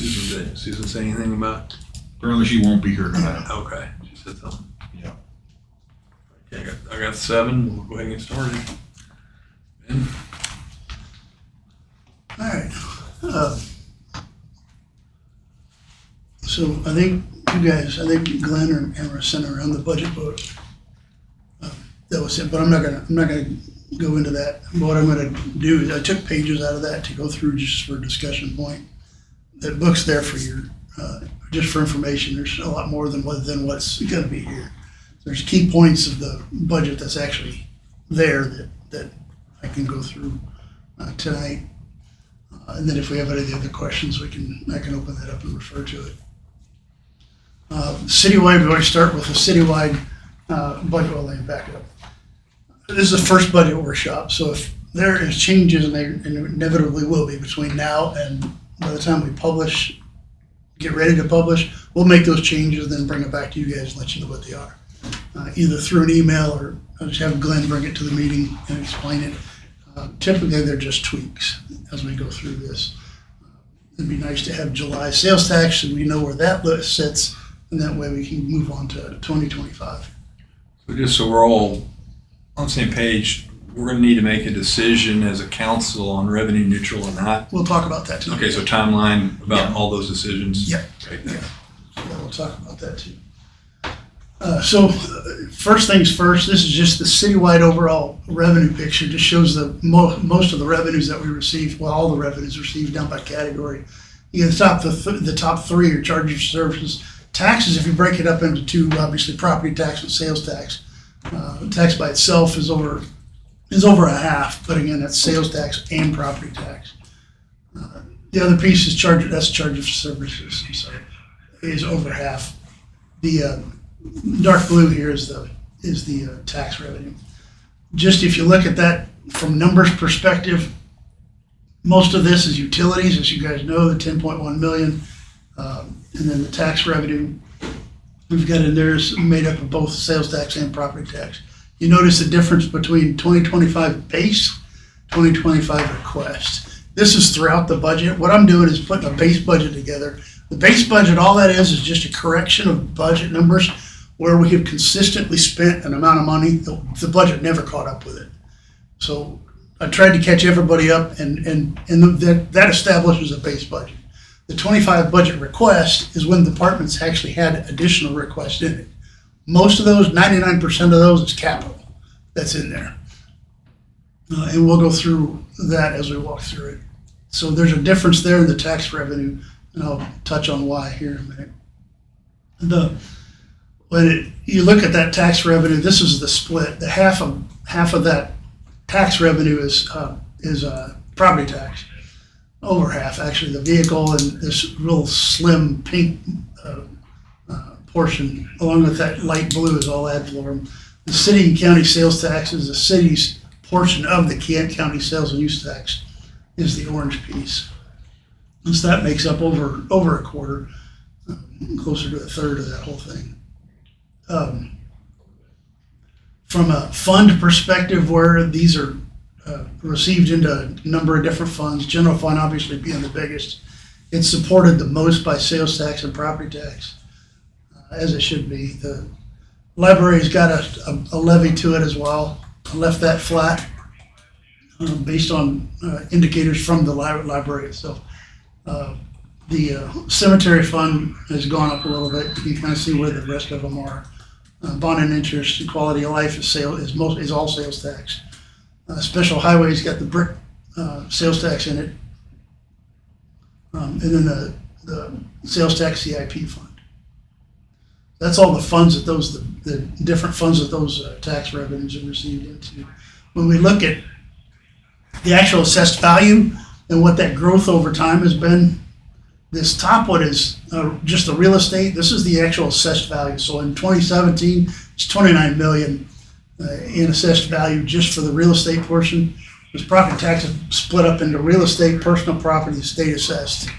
Susan say anything about? Apparently she won't be here tonight. Okay, she said something. Yeah. Okay, I got 7. We'll go ahead and get started. Ben? All right. So I think Glenn and Amber sent around the budget vote. That was it, but I'm not gonna go into that. What I'm gonna do is I took pages out of that to go through just for a discussion point. That book's there for your, just for information. There's a lot more than what's gonna be here. There's key points of the budget that's actually there that I can go through tonight. And then if we have any other questions, I can open that up and refer to it. Citywide, we always start with a citywide budget. Well, let me back it up. This is the first budget workshop, so if there is changes, and there inevitably will be between now and by the time we publish, get ready to publish, we'll make those changes, then bring it back to you guys and let you know what they are. Either through an email or I'll just have Glenn bring it to the meeting and explain it. Typically, they're just tweaks as we go through this. It'd be nice to have July sales tax so we know where that list sits, and that way we can move on to 2025. So just so we're all on the same page, we're going to need to make a decision as a council on revenue neutral or not. We'll talk about that too. Okay, so timeline about Yeah. all those decisions. Yeah. Right. Yeah. So we'll talk about that too. First things first, this is just the citywide overall revenue picture. Just shows the most of the revenues that we received, well, all the revenues received down by category. You get the top 3 are charges for services. Taxes, if you break it up into 2, obviously property tax and sales tax. Tax by itself is over a half, but again, that's sales tax and property tax. The other piece is charges for services, I'm sorry, is over half. The dark blue here is the tax revenue. Just if you look at that from numbers perspective, most of this is utilities, as you guys know, the 10.1 million, and then the tax revenue we've got in there is made up of both sales tax and property tax. You notice the difference between 2025 base, 2025 request. This is throughout the budget. What I'm doing is putting a base budget together. The base budget, all that is just a correction of budget numbers where we have consistently spent an amount of money. The budget never caught up with it. So I tried to catch everybody up, and that establishes a base budget. The 25 budget request is when departments actually had additional requests in it. Most of those, 99% of those is capital that's in there. And we'll go through that as we walk through it. So there's a difference there in the tax revenue, and I'll touch on why here in a minute. When you look at that tax revenue, this is the split. The half of that tax revenue is property tax. Over half, actually, the vehicle and this real slim pink portion, along with that light blue, is all ad valorem. The city and county sales tax is the city's portion of the county sales and use tax, is the orange piece. And so that makes up over a quarter, closer to a third of that whole thing. From a fund perspective, where these are received into a number of different funds, general fund obviously being the biggest. It's supported the most by sales tax and property tax, as it should be. The library's got a levy to it as well. I left that flat based on indicators from the library itself. The cemetery fund has gone up a little bit. You can kind of see where the rest of them are. Bond and interest and quality of life is all sales tax. Special highways got the brick sales tax in it, and then the sales tax CIP fund. That's all the funds that the different funds that those tax revenues are received into. When we look at the actual assessed value and what that growth over time has been, this top one is just the real estate. This is the actual assessed value. So in 2017, it's 29 million. In assessed value just for the real estate portion. This property tax is split up into real estate, personal property, and state assessed.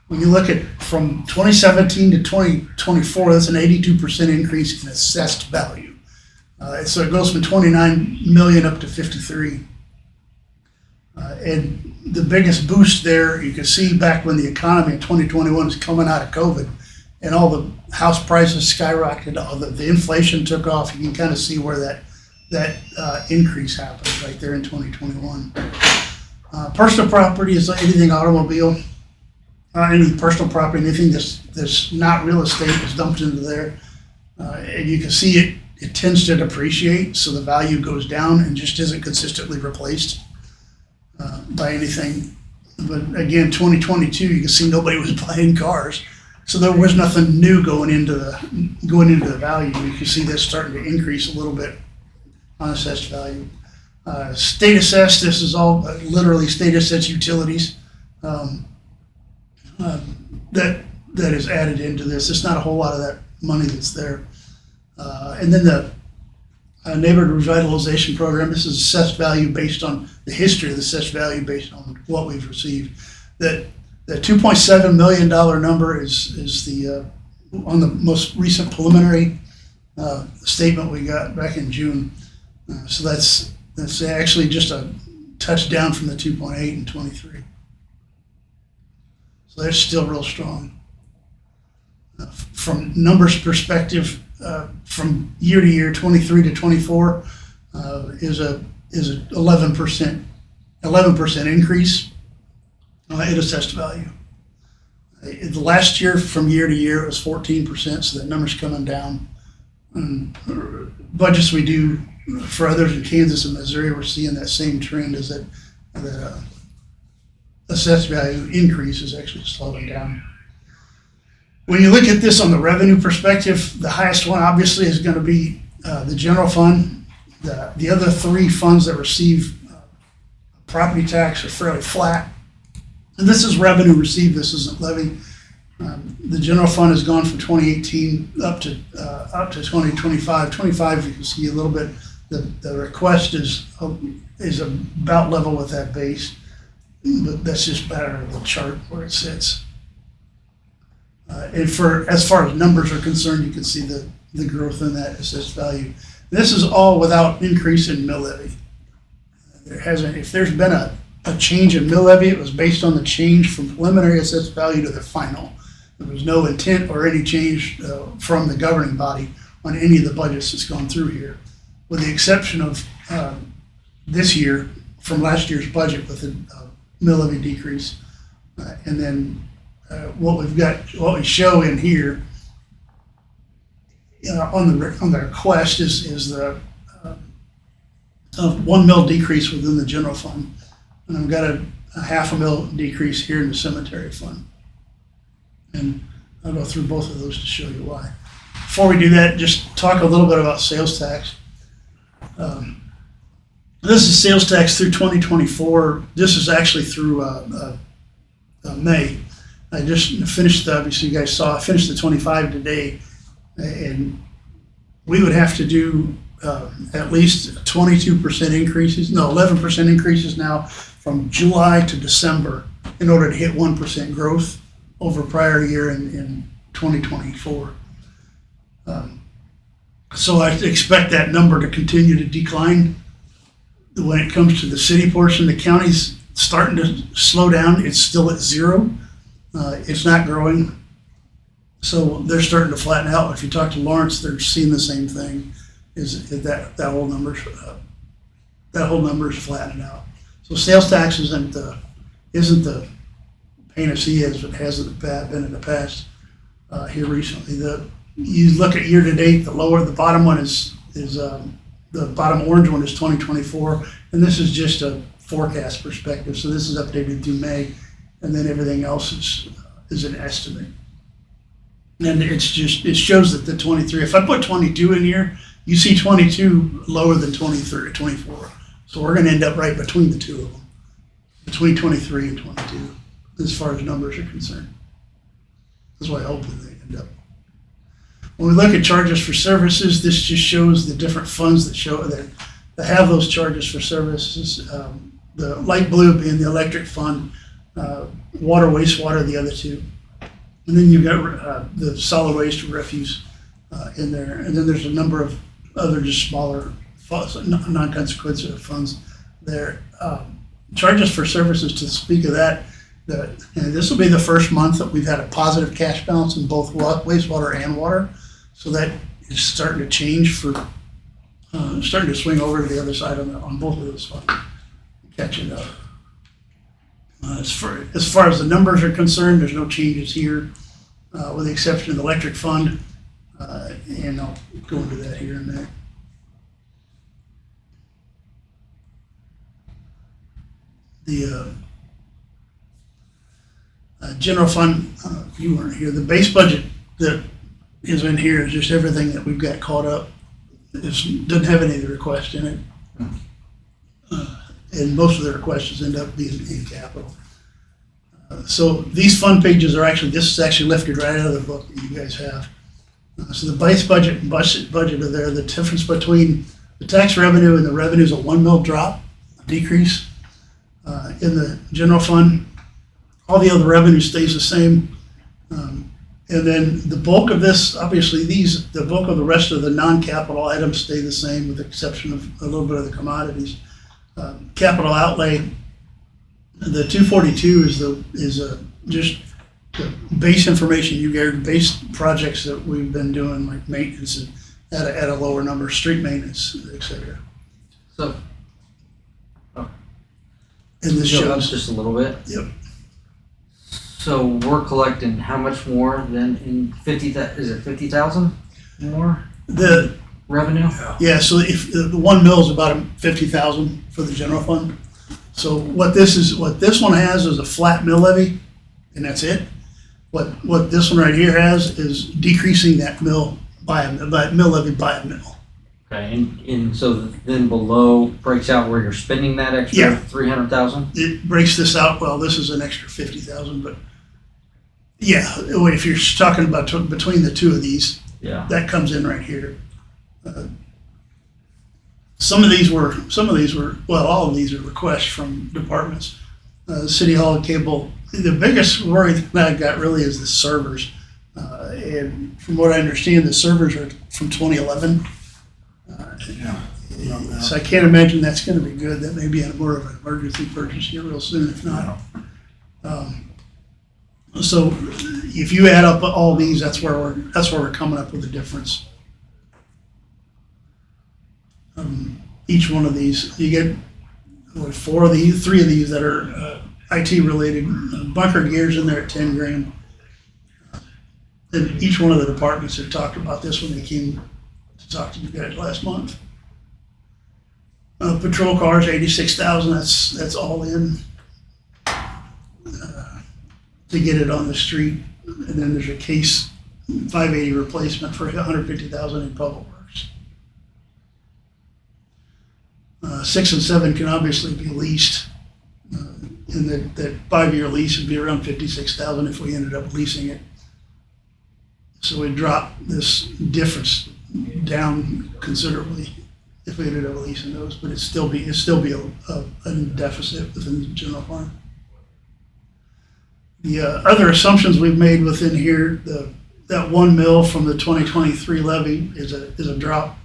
When you look at from 2017 to 2024, that's an 82% increase in assessed value. So it goes from 29 million up to 53. And the biggest boost there, you can see back when the economy in 2021 was coming out of COVID and all the house prices skyrocketed, all the inflation took off. You can kind of see where that increase happened right there in 2021. Personal property is anything automobile, any personal property, anything that's not real estate is dumped into there. And you can see it tends to depreciate, so the value goes down and just isn't consistently replaced by anything. But again, 2022, you can see nobody was buying cars, so there was nothing new going into the value. You can see this starting to increase a little bit on assessed value. State assessed, this is all literally state assessed utilities that is added into this. It's not a whole lot of that money that's there. And then the neighborhood revitalization program, this is assessed value based on the history of the assessed value based on what we've received. The $2.7 million number is the on the most recent preliminary statement we got back in June. So that's actually just a touch down from the 2.8 in 23. So they're still real strong. From numbers perspective, from year to year, 23 to 24 is a 11% increase in assessed value. The last year, from year to year, it was 14%, so that number's coming down. Budgets we do for others in Kansas and Missouri, we're seeing that same trend, is that assessed value increase is actually slowing down. When you look at this on the revenue perspective, the highest one obviously is going to be the general fund. The other three funds that receive property tax are fairly flat. And this is revenue received, this isn't levy. The general fund has gone from 2018 up to 2025. 25, you can see a little bit, the request is about level with that base, but that's just better of the chart where it sits. And as far as numbers are concerned, you can see the growth in that assessed value. This is all without increase in mill levy. If there's been a change in mill levy, it was based on the change from preliminary assessed value to the final. There was no intent or any change from the governing body on any of the budgets that's gone through here, with the exception of this year from last year's budget with a mill levy decrease. And then what we show in here on the request is the 1 mil decrease within the general fund, and I've got a half a mil decrease here in the cemetery fund, and I'll go through both of those to show you why. Before we do that, just talk a little bit about sales tax. This is sales tax through 2024. This is actually through May. I just finished obviously you guys saw, I finished the 25 today, and we would have to do at least 22% increases, no, 11% increases now from July to December in order to hit 1% growth over prior year in 2024. So I expect that number to continue to decline. When it comes to the city portion, the county's starting to slow down. It's still at 0. It's not growing. So they're starting to flatten out. If you talk to Lawrence, they're seeing the same thing. Is that whole number's flattening out. So sales tax isn't the panacea as it has been in the past here recently. You look at year to date, the bottom one is the bottom orange one is 2024, and this is just a forecast perspective. So this is updated through May, and then everything else is an estimate. And it shows that the 23, if I put 22 in here, you see 22 lower than 23 or 24. So we're gonna end up right between the two of them, between 23 and 22, as far as numbers are concerned. That's why hopefully they end up. When we look at charges for services, this just shows the different funds that have those charges for services. The light blue being the electric fund, water, wastewater, the other two. And then you've got the solid waste refuse in there. And then there's a number of other just smaller funds, non-consequential funds there. charges for services, to speak of that, and this will be the first month that we've had a positive cash balance in both wastewater and water. So that is starting to change starting to swing over to the other side on both of those funds, catching up. As far as the numbers are concerned, there's no changes here, with the exception of the electric fund, and I'll go into that here in a minute. The general fund, if you weren't here, the base budget that is in here is just everything that we've got caught up. It doesn't have any of the requests in it. And most of the requests end up being in capital. So these fund pages are this is actually lifted right out of the book that you guys have. So the base budget and budget are there. The difference between the tax revenue and the revenue is a 1 mil drop, a decrease. In the general fund, all the other revenue stays the same. And then the bulk of this, obviously the bulk of the rest of the non-capital items stay the same with the exception of a little bit of the commodities. Capital outlay, the 242 is just the base information you get, base projects that we've been doing, like maintenance and at a lower number, street maintenance, et cetera. So, And this go up shows, just a little bit. yep, So we're collecting how much more than in 50? Is it 50,000 more revenue? yeah, so if the 1 mil is about 50,000 for the general fund. So what this one has is a flat mill levy, and that's it. What this one right here has is decreasing that mill mill levy by a mil. Okay, and so then below breaks out where you're spending that extra Yeah. 300,000? It breaks this out, well, this is an extra 50,000, but yeah, if you're talking about between the two of these, Yeah. that comes in right here. Some of these were, well, all of these are requests from departments. City Hall and Cable, the biggest worry that I got really is the servers. And from what I understand, the servers are from 2011. Yeah. So I can't imagine that's gonna be good. That may be more of an emergency purchase here real soon, if not. So if you add up all these, that's where we're coming up with the difference. Each one of these, you get three of these that are IT related. Bunker gears in there at 10 grand. And each one of the departments have talked about this when they came to talk to you guys last month. Patrol cars, 86,000. That's all in to get it on the street. And then there's a case 580 replacement for 150,000 in public works. 6 and 7 can obviously be leased. And that 5-year lease would be around 56,000 if we ended up leasing it. So we drop this difference down considerably if we ended up leasing those, but it'd still be a deficit within the general fund. The other assumptions we've made within here, that 1 mil from the 2023 levy is a drop.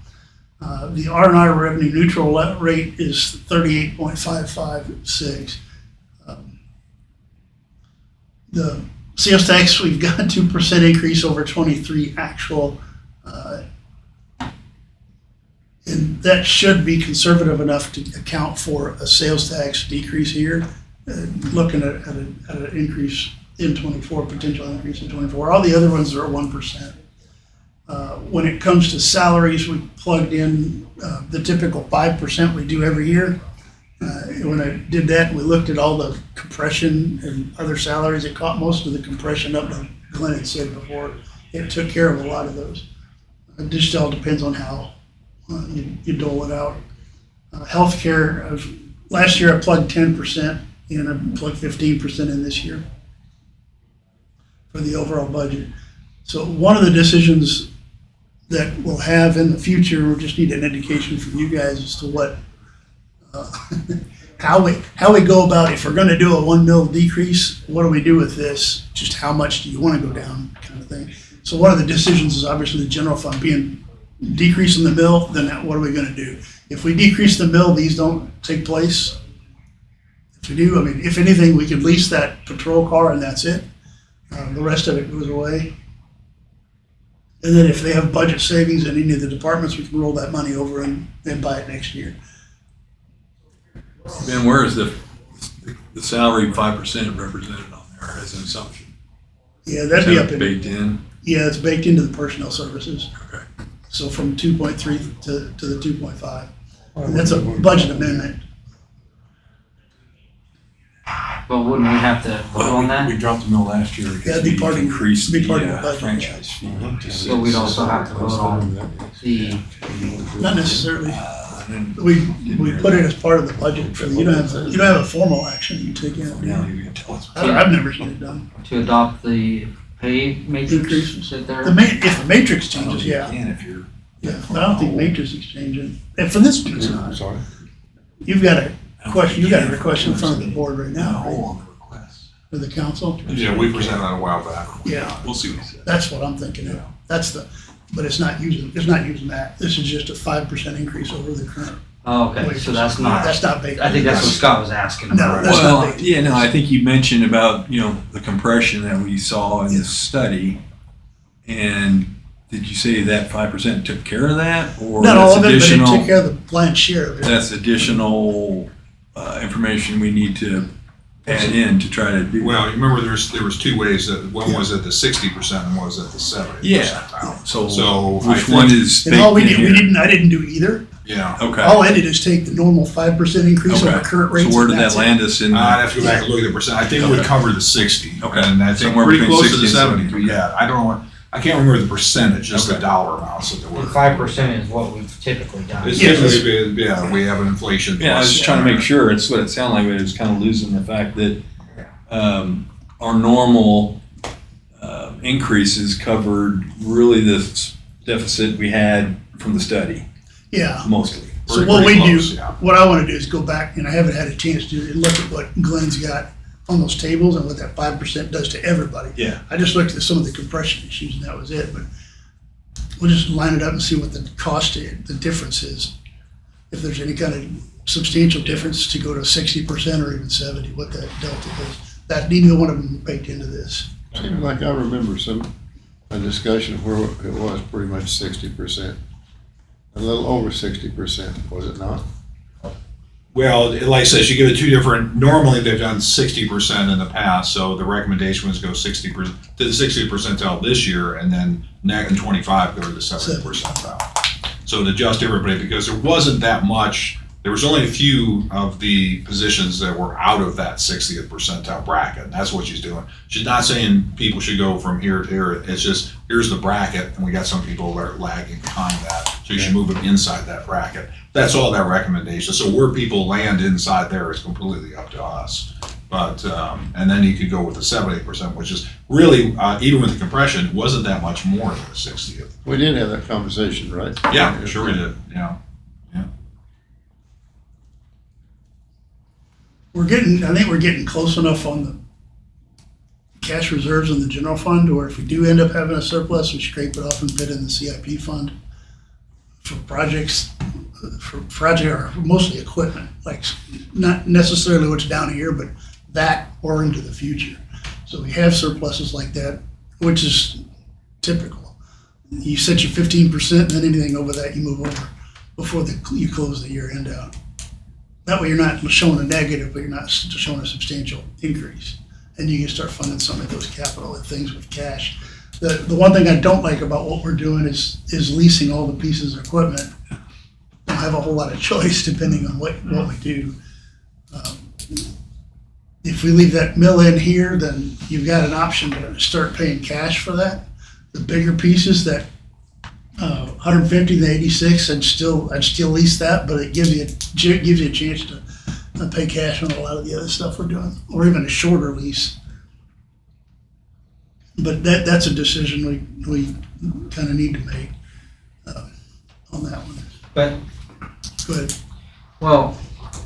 The R&I revenue neutral rate is 38.556. The sales tax, we've got a 2% increase over 23 actual. And that should be conservative enough to account for a sales tax decrease here. Looking at an increase in 24, potential increase in 24. All the other ones are at 1%. When it comes to salaries, we plugged in the typical 5% we do every year. When I did that, we looked at all the compression and other salaries. It caught most of the compression up, like Glenn had said before. It took care of a lot of those. It just all depends on how you dole it out. Healthcare, last year I plugged 10% in, I plugged 15% in this year for the overall budget. So one of the decisions that we'll have in the future, we just need an indication from you guys as to what how we go about, if we're going to do a 1 mil decrease, what do we do with this? Just how much do you want to go down, kind of thing. So one of the decisions is obviously the general fund being decreasing the mill. Then what are we going to do? If we decrease the mill, these don't take place. If we do, I mean, if anything, we could lease that patrol car and that's it. The rest of it goes away. And then if they have budget savings in any of the departments, we can roll that money over and buy it next year. Ben, where is the salary 5% represented on there as an assumption? Yeah, Is that'd be that up in, baked in? yeah, it's baked into the personnel services. Okay. So from 2.3 to the 2.5. And that's a budget amendment. But wouldn't we have to vote on that? We dropped the mill last year because That'd be we part of- increased be the part of the budget. franchise fee. to So we'd also have to vote on the, Not necessarily. And then- We put it as part of the budget for, you don't have a formal action you take in. Now you're gonna tell us. I've never seen it done. to adopt the pay matrix Increases. that they're. If the matrix I don't changes, think you yeah. can if you're. Yeah, but I don't think matrix is changing. And for this, one, it's not. Sorry. You've got a question, you got a request in front of the board right now, right? on the request. For the council? Yeah, we presented that a while back. Yeah, We'll see what he says. that's what I'm thinking of. But it's not using that. This is just a 5% increase over the current. Oh, okay, so that's not, That's not baked. I think that's what Scott was asking No, about. that's not Well, baked. yeah, no, I think you mentioned about, the compression that we saw in this study. And did you say that 5% took care of that? Or Not all that's of it, but it additional? took care of the lion's share of it. That's additional information we need to add in to try to do. Well, you remember there was two ways that, one was at the 60% and one was at the 70%. Yeah, so I which think- one is And all baked we in did, here? I didn't do either. Yeah. Okay. All I did is take the normal 5% increase over Okay. current rates. So where and did that that's it. land us in? I'd have to go back and look at the percent. I think it would Okay. cover the 60. Okay. And I think Somewhere pretty between close to the 60 and 70. 70. Yeah, I don't know. I can't remember the percentage, just the Okay. dollar amounts that there were. 5% is what we've typically done. It's Yes. typically, yeah, we have an inflation. Yeah, I was plus- just trying to make sure. It's what it sounded like, but it was kind of losing the fact that our normal increases covered really the deficit we had from the study, Yeah. mostly. So what we Pretty do, close, yeah. what I want to do is go back, and I haven't had a chance to, and look at what Glenn's got on those tables and what that 5% does to everybody. Yeah. I just looked at some of the compression issues and that was it, but we'll just line it up and see what the cost, the difference is. If there's any kind of substantial difference to go to 60% or even 70, what that delta is. That, neither one of them baked into this. Seems like I remember a discussion where it was pretty much 60%. A little over 60%, was it not? Well, like I said, you go to two different, normally they've done 60% in the past, so the recommendation was go 60% to the 60 percentile this year, and then in 25 go to the 70 percentile. So to adjust everybody, because there wasn't that much, there was only a few of the positions that were out of that 60th percentile bracket, and that's what she's doing. She's not saying people should go from here to here, it's just, here's the bracket, and we got some people that are lagging behind that, so you should move them inside that bracket. That's all that recommendation. So where people land inside there is completely up to us. But, and then you could go with the 70%, which is really, even with the compression, wasn't that much more than the 60th. We did have that conversation, right? Yeah, sure we did, yeah. I think we're getting close enough on the cash reserves in the general fund, or if we do end up having a surplus, we scrape it off and put it in the CIP fund for projects, or mostly equipment, like not necessarily what's down here, but that or into the future. So we have surpluses like that, which is typical. You set your 15%, then anything over that you move over before you close the year end out. That way you're not showing a negative, but you're not showing a substantial increase. And you can start funding some of those capital and things with cash. The one thing I don't like about what we're doing is leasing all the pieces of equipment. Don't have a whole lot of choice depending on what we do. If we leave that mill in here, then you've got an option to start paying cash for that. The bigger pieces, that 150 to 86, I'd still lease that, but it gives you a chance to pay cash on a lot of the other stuff we're doing, or even a shorter lease. But that's a decision we kind of need to make on that one. But, Go ahead. well,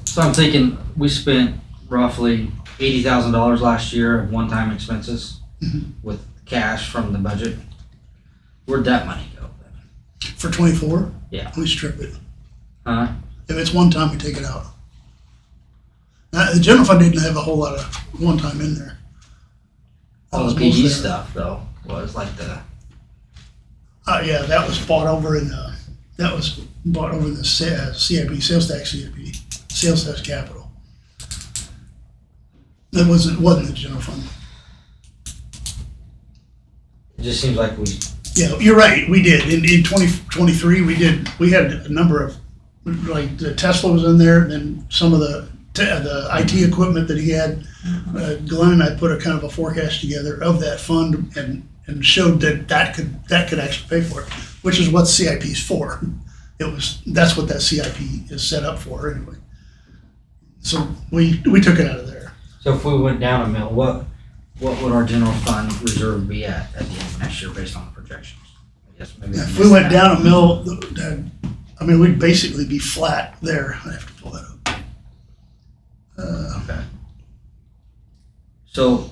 so I'm thinking we spent roughly $80,000 last year of one-time expenses Mhm. with cash from the budget. Where'd that money go? For 24, Yeah. we strip it. Huh? If it's one time, we take it out. The general fund didn't have a whole lot of one-time in there. That All was the PD mostly- stuff though was like the Yeah, that was bought over in the CIP, sales tax CIP, sales tax capital. That wasn't the general fund. it just seems like we Yeah, you're right, we did. In 2023, we had a number of, like, the Tesla was in there, and some of the IT equipment that he had. Glenn and I put a kind of a forecast together of that fund and showed that could actually pay for it, which is what CIP is for. That's what that CIP is set up for anyway. So we took it out of there. so if we went down a mill, what would our general fund reserve be at the end of next year based on the projections? I guess maybe I If missed we went that. down a mill, we'd basically be flat there. I have to pull that up. Okay. So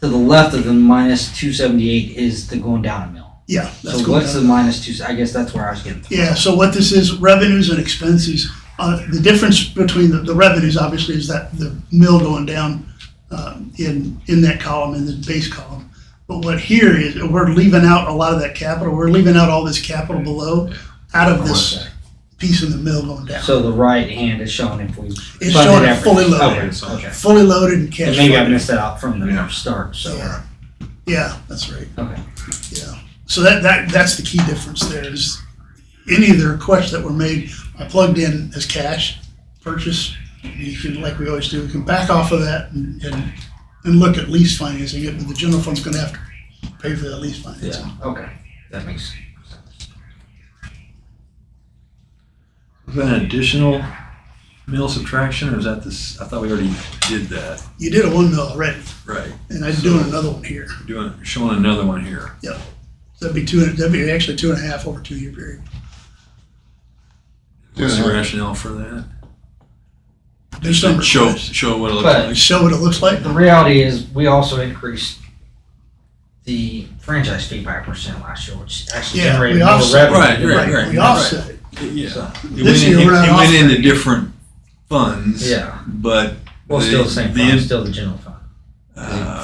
to the left of the minus 278 is the going down a mill. Yeah, that's So going what's down. the minus two? I guess that's where I was getting. Yeah, so what this is, revenues and expenses, the difference between the revenues obviously is that the mill going down in that column, in the base column. But what here is, we're leaving out a lot of that capital, we're leaving out all this capital below out of this piece in the mill going down. So the right hand is showing if we. It's funded showing it everything. fully loaded. Okay. Okay. Fully loaded and cash And maybe I funded. missed that out from the Yeah. start. So Yeah. Yeah, that's right, okay. yeah. So that's the key difference there is any of the requests that were made, I plugged in as cash purchase. You can, like we always do, we can back off of that and look at lease financing it, but the general fund's gonna have to pay for that lease financing. Yeah. Okay. That makes sense. Is that an additional mill subtraction, or is that this? I thought we already did that. You did a 1 mil already, Right. and I'm doing another one here. Showing another one here. That'd be actually 2.5 over 2-year period. What's the 2.5. rationale for that? There's some Show requests. what it looks But- like. Show what it looks like. The reality is we also increased the franchise fee by 1% last year, which actually Yeah, generated we more offset. revenue. Right. We offset it. Yeah. So, It This year we're not went offsetting. into different funds. yeah. But Well, still the same the fund, in- still the general fund.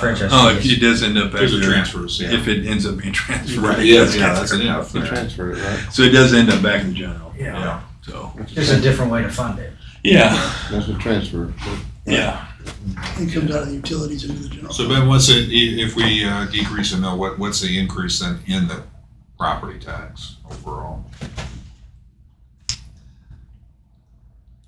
franchise Oh, fees. it does end up There's back a there. transfers, yeah. If it ends up being transferred. Right, yeah, that's an if. You transfer it, right? So it does end up back in the general. Yeah. So, Just a different way to fund it. yeah, That's a transfer. yeah. It comes out of the utilities into the general. So fund. Ben, what's it, if we decrease the mill, what's the increase then in the property tax overall?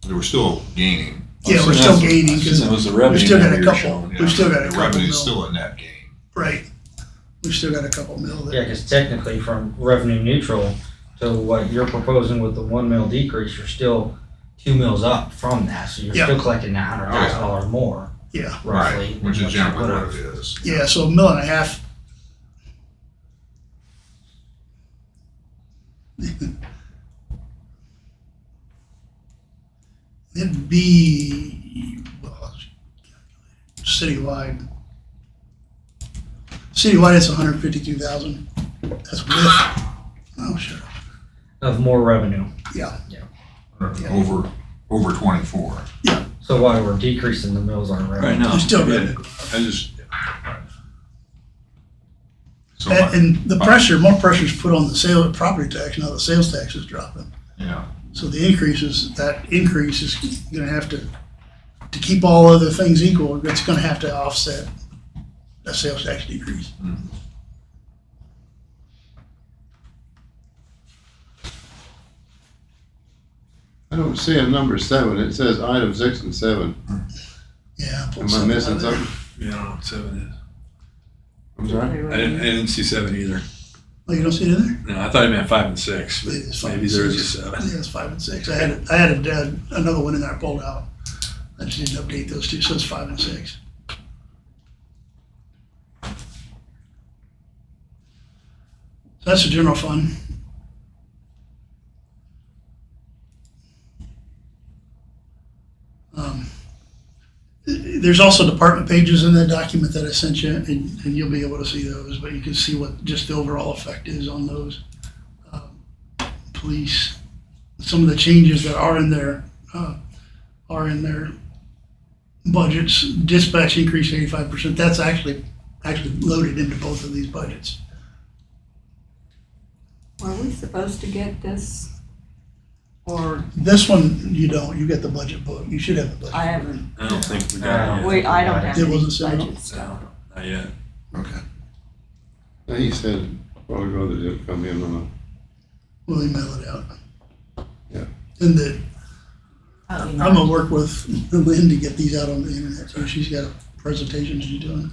We're still gaining. Yeah, we're still gaining because That was the we've revenue still got that a we were couple, showing. we've still got a The couple revenue's mil. still a net gain. Right. We've still got a couple mil Yeah, there. because technically from revenue neutral to what you're proposing with the 1 mil decrease, you're still 2 mils up from that. So you're Yeah. still collecting that $100,000 more, Yeah, roughly. than Which is what you generally would've. what it is. yeah, so 1.5 mil. It'd be, well, citywide. Citywide, it's 152,000. That's with, oh, shut up. Of more revenue. Yeah, Over 24. So while we're decreasing the mills on revenue. Right now. It's still yeah. revenue. I just, So, And the pressure, more pressure is put on the sale, property tax, now the sales tax is dropping. yeah, So the increase is gonna have to keep all other things equal, it's gonna have to offset a sales tax decrease. I don't see a number 7. It says item 6 and 7. Yeah. Am I missing something? yeah, I don't know what 7 I'm sorry? is. I didn't see 7 either. Oh, you don't see it in there? No, I thought it meant 5 and 6, but It is 5 maybe and there is a 6. 7. Yeah, it's 5 and 6. I had another one in there I pulled out. I just didn't update those two, so it's 5 and 6. So that's the general fund. There's also department pages in that document that I sent you, and you'll be able to see those, but you can see what just the overall effect is on those. Police, some of the changes that are in there budgets, dispatch increased 85%. That's actually loaded into both of these budgets. Were we supposed to get this? Or This one, you don't, you get the budget book. You should have the budget. I book. haven't, I don't think we got it. I don't have It any wasn't sent out? budget stuff. Not yet. Okay. Now, he said, probably rather just come in on We'll email it out. Yeah. And the, Oh, I'm gonna work with Lynn to get these out on the internet, so she's got a presentation she's doing.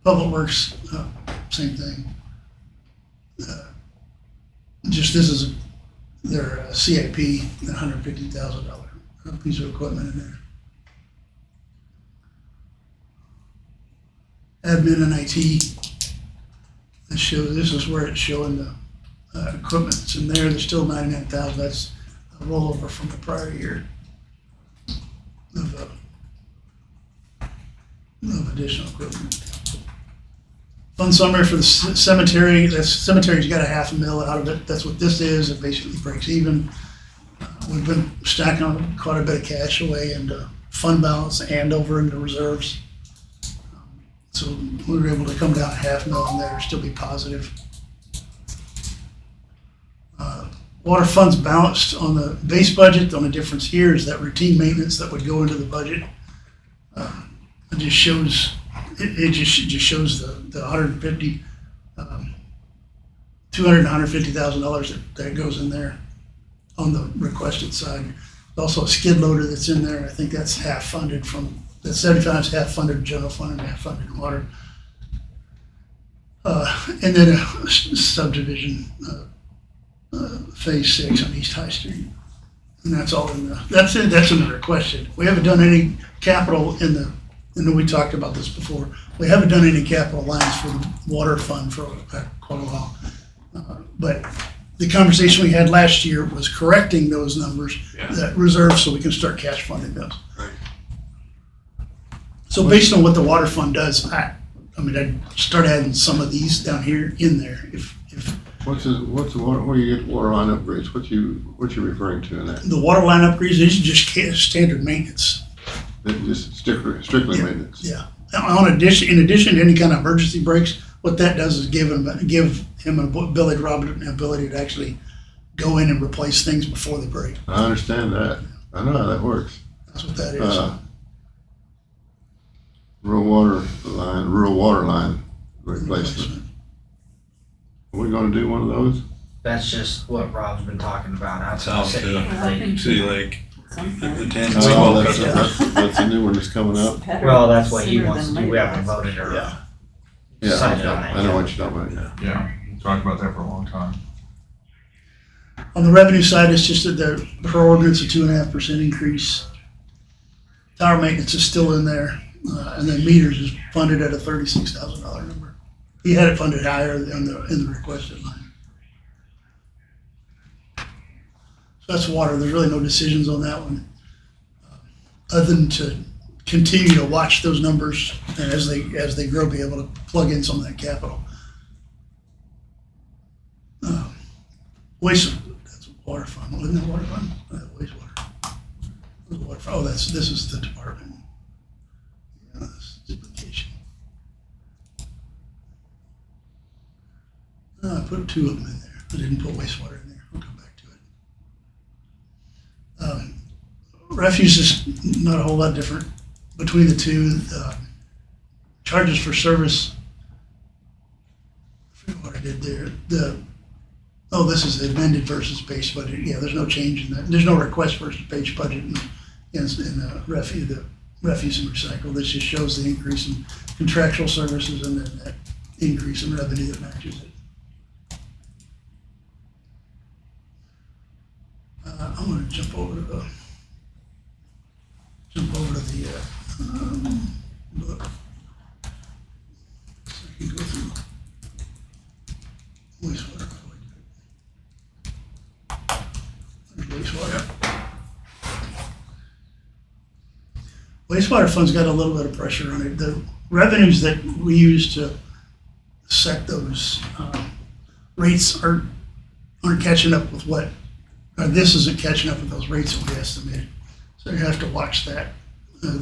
Public Works, same thing. Just this is their CIP, $150,000 piece of equipment in there. Admin and IT. This is where it's showing the equipment that's in there. There's still 99,000. That's a rollover from the prior year of additional equipment. Fund summary for the cemetery. The cemetery's got $500,000 out of it. That's what this is. It basically breaks even. We've been stacking quite a bit of cash away into fund balance and over into reserves. So we were able to come down $500,000 there, still be positive. Water funds balanced on the base budget. The only difference here is that routine maintenance that would go into the budget. It just shows, it just shows the $150,000 and $150,000 that goes in there on the requested side. Also a skid loader that's in there. I think that's half funded from, that 75 is half funded general fund and half funded water. And then a subdivision, phase 6 on East High Street. And that's all in that's it, that's in the requested. We haven't done any capital I know we talked about this before. We haven't done any capital lines for the water fund for quite a while. But the conversation we had last year was correcting those numbers, that reserve, so we can start cash funding those. Right. So based on what the water fund does, I'd start adding some of these down here in there if what's the water, where you get water line upgrades? What you referring to in that? the water line upgrades, these are just standard maintenance. Just strictly Yeah. maintenance? Yeah. In addition to any kind of emergency breaks, what that does is give him an ability to actually go in and replace things before they break. I understand that. I know how that works. That's what that is. Rural water line replacement. Are we gonna do one of those? That's just what Rob's been talking about. South City to Lake. City Lake, the 10. Oh, that's a new one that's coming up? Well, that's what he wants to do. We haven't voted or Yeah. Yeah, decided on that I know yet. what you're talking about, yeah. Yeah, we talked about that for a long time. On the revenue side, it's just that per ordinance, a 2.5% increase. Tower maintenance is still in there, and then meters is funded at a $36,000 number. He had it funded higher in the requested line. So that's water. There's really no decisions on that one, other than to continue to watch those numbers, and as they grow, be able to plug in some of that capital. Waste, that's water fund, wasn't that water fund? Wastewater. Water fund. Oh, this is the department. Yeah, this is duplication. I put two of them in there. I didn't put wastewater in there. I'll come back to it. Refuse is not a whole lot different between the two. Charges for service. I forget what I did there. This is the amended versus base budget. Yeah, there's no change in that. There's no request versus base budget in the refuse and recycle. This just shows the increase in contractual services and then that increase in revenue that matches it. I'm going to jump over to the book. So I can go through wastewater. Wastewater. Wastewater fund's got a little bit of pressure on it. The revenues that we use to set those rates aren't catching up with this isn't catching up with those rates that we estimated. So you have to watch that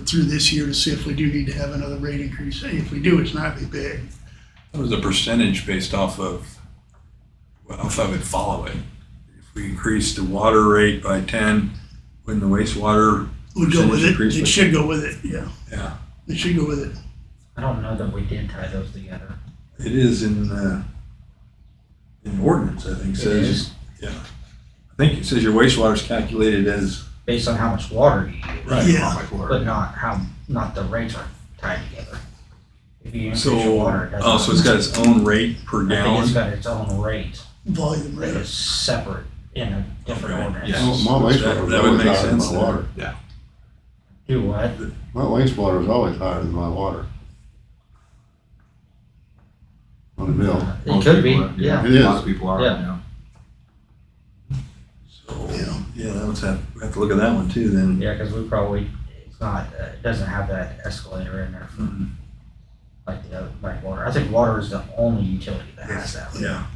through this year to see if we do need to have another rate increase. If we do, it's not gonna be big. What was the percentage based off of, well, if I would follow it? If we increase the water rate by 10, wouldn't the wastewater We'll go with percentage it. increase It by- should go with it, yeah. Yeah, It should go with it. I don't know that we did tie those together. it is in ordinance, I think, It says. is Yeah. I think it says your wastewater is calculated as, based on how much water you use. Right. Yeah. But not the rates are tied together. If you increase so, your water, it doesn't. so it's got its own rate per I think it's gallon? got its own rate Volume that rate. is separate in a different Okay. ordinance. Yeah. My wastewater That was would always make higher than sense my then. water. Do what? My wastewater was always higher than my water. On the bill. It Most could be, people are, yeah. It A lot is. of people are, Yeah. yeah. So, Yeah. yeah, we have to look at that one too then. Yeah, because it's not, it doesn't have that escalator in there Mhm. like the other, like water. I think water is the only utility that has that. Yeah.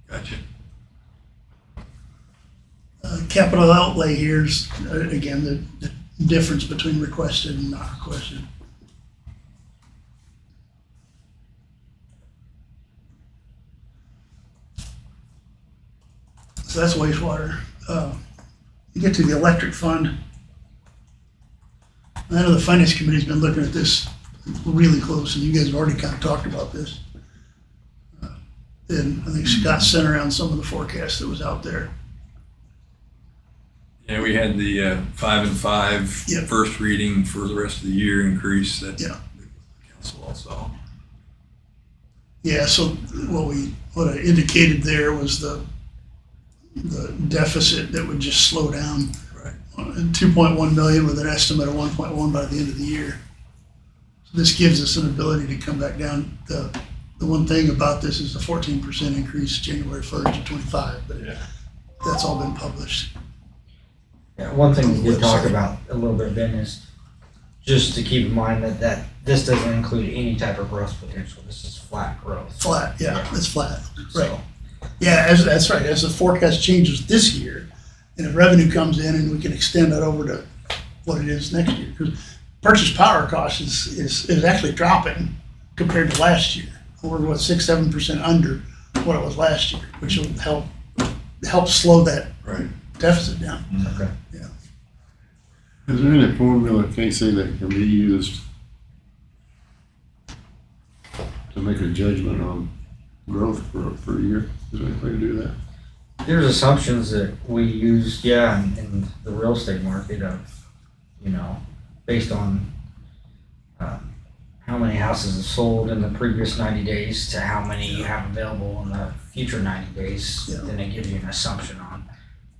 Gotcha. Capital outlay here's, again, the difference between requested and not requested. So that's wastewater. You get to the electric fund. I know the finance committee's been looking at this really close, and you guys have already kind of talked about this. And I think Scott sent around some of the forecast that was out there. Yeah, we had the 5 and 5 Yep. first reading for the rest of the year increase that Yeah. the council also. Yeah, so what I indicated there was the deficit that would just slow down. Right. 2.1 million with an estimate of 1.1 by the end of the year. So this gives us an ability to come back down. The one thing about this is the 14% increase January 1st to 25, but Yeah. that's all been published. Yeah, one thing we did talk Website. about a little bit, Ben, is just to keep in mind that this doesn't include any type of growth potential. This is flat growth. Flat, yeah, it's flat, right. So, Yeah, that's right. As the forecast changes this year, and if revenue comes in and we can extend that over to what it is next year, because purchase power cost is actually dropping compared to last year. We're 6-7% under what it was last year, which will help slow that Right. deficit down. okay. Is there any formula, Casey, that can be used to make a judgment on growth for a year? Is there any way to do that? There's assumptions that we use, yeah, in the real estate market of, based on how many houses have sold in the previous 90 days to how many you have available in the future 90 days. Yeah. Then it gives you an assumption on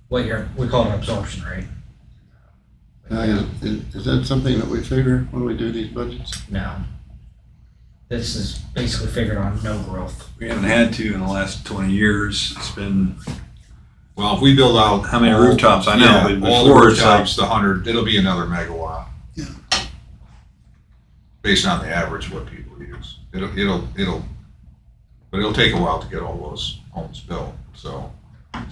what we call it absorption rate. Now, is that something that we figure when we do these budgets? No. This is basically figured on no growth. We haven't had to in the last 20 years. It's been, Well, if we build out. how many all- rooftops? I know, Yeah, but all the before it's like, rooftops, the 100, it'll be another megawatt. Yeah. Based on the average of what people use. But it'll take a while to get all those homes built, so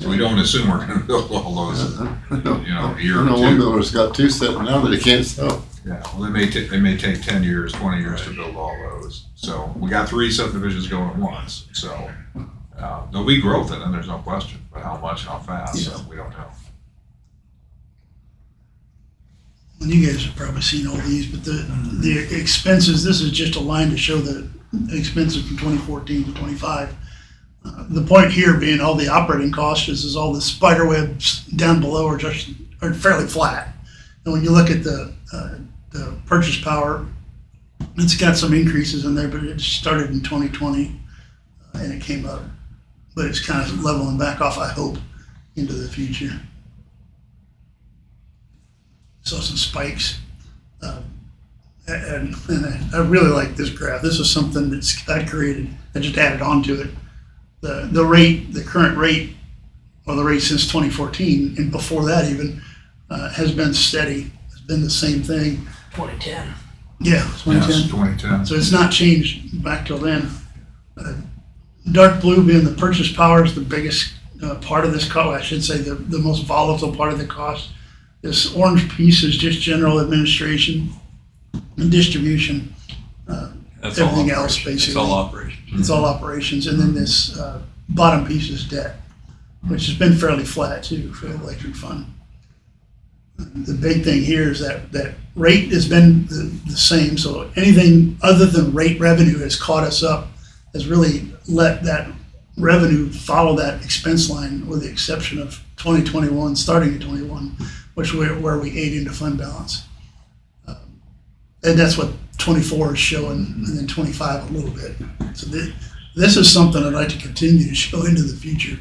we don't assume we're gonna build all those. I know A year I or know one two. builder's got two sitting now that he can't sell. Yeah, well, they may take 10 years, 20 years to build all those. So we got 3 subdivisions going at once, so there'll be growth in it, there's no question, but how much, how fast, Yeah. we don't know. And you guys have probably seen all these, but the expenses, this is just a line to show the expenses from 2014 to 25. The point here being all the operating costs is all the spider webs down below are fairly flat. And when you look at the purchase power, it's got some increases in there, but it started in 2020 and it came up. But it's kind of leveling back off, I hope, into the future. Saw some spikes. And I really like this graph. This is something that Scott created. I just added on to it. The rate, the current rate, or the rate since 2014, and before that even, has been steady. It's been the same thing. 2010. Yeah, 2010. Yes, 2010. So it's not changed back till then. Dark blue being the purchase power is the biggest part of this cost. I should say the most volatile part of the cost. This orange piece is just general administration and distribution. That's all Everything else, operations. It's basically. all operations. It's all operations. And then this bottom piece is debt, which has been fairly flat too for the electric fund. The big thing here is that rate has been the same. So anything other than rate revenue has caught us up, has really let that revenue follow that expense line, with the exception of 2021, starting at 21, which where we ate into fund balance. And that's what 24 is showing, and then 25 a little bit. So this is something I'd like to continue to show into the future.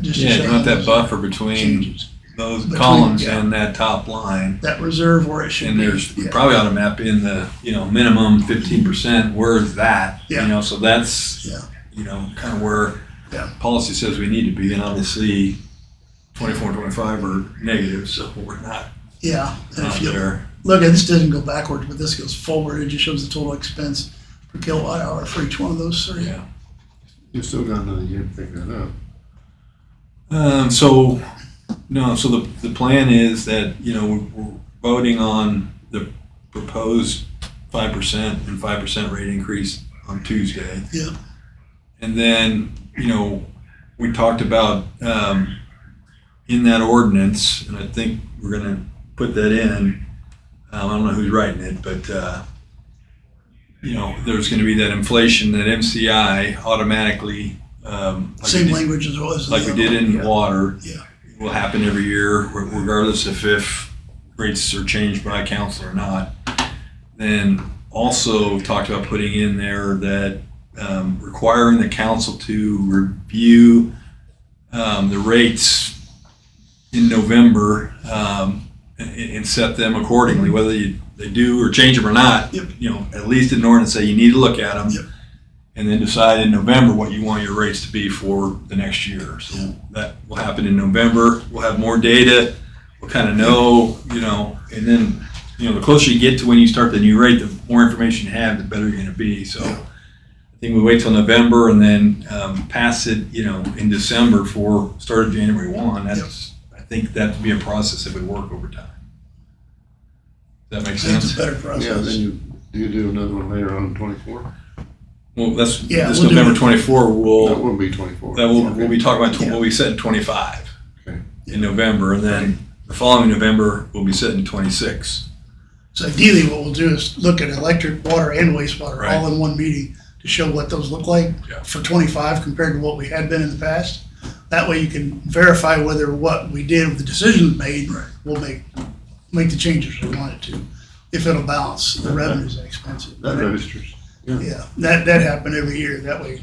Just to Yeah, show you want how that buffer between changes. those Between, columns yeah. and that top line. That reserve where it should And be. there's, we Yeah. probably ought to map in the, minimum 15%, where is that? Yeah. So that's, Yeah. kind of where Yeah. policy says we need to be, and obviously 24 and 25 are negative, so we're not Yeah, and out if you there. look at this, doesn't go backwards, but this goes forward. It just shows the total expense per kilowatt hour for each one of those three. Yeah. You still got another year to pick that up. So the plan is that, we're voting on the proposed 5% and 5% rate increase on Tuesday. Yeah. And then, we talked about, in that ordinance, and I think we're gonna put that in, I don't know who's writing it, but, there's gonna be that inflation, that MCI automatically, Same language as it was. like we did in water. Yeah. Will happen every year, regardless if rates are changed by council or not. Then also talked about putting in there that requiring the council to review the rates in November and set them accordingly, whether they do or change them or not. Yep. At least in order to say you need to look at them. Yep. And then decide in November what you want your rates to be for the next year. So that will happen in November. We'll have more data. We'll kind of know, and then, the closer you get to when you start the new rate, the more information you have, the better you're going to be. So I think we wait till November and then pass it, in December for start of January 1. I think that would be a process that would work over time. Does that make I think it's sense? a better Yeah, process. then you do another one later on in 24? Well, this Yeah, we'll do November it. 24, That we'll wouldn't be 24. we'll be talking about, Yeah. we'll be setting 25 Okay. in November, and then the following November, we'll be setting 26. So ideally, what we'll do is look at electric, water, and wastewater Right. all in one meeting to show what those look like Yeah. for 25 compared to what we had been in the past. That way you can verify whether what we did with the decisions made will make the changes we wanted to, if it'll balance the revenues and expenses. That registers. Yeah, that happened every year. That way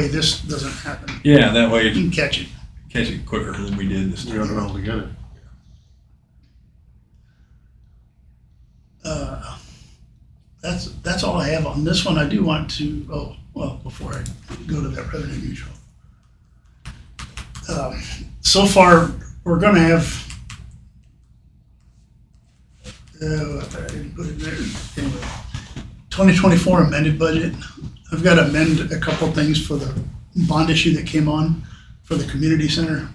this doesn't happen. Yeah, that way You you can catch it. catch it quicker than we did this You got it time. all together. That's all I have on this one. I do want to, before I go to that revenue neutral. So far, we're gonna have, I didn't put it there. Anyway, 2024 amended budget. I've got to amend a couple things for the bond issue that came on for the community center.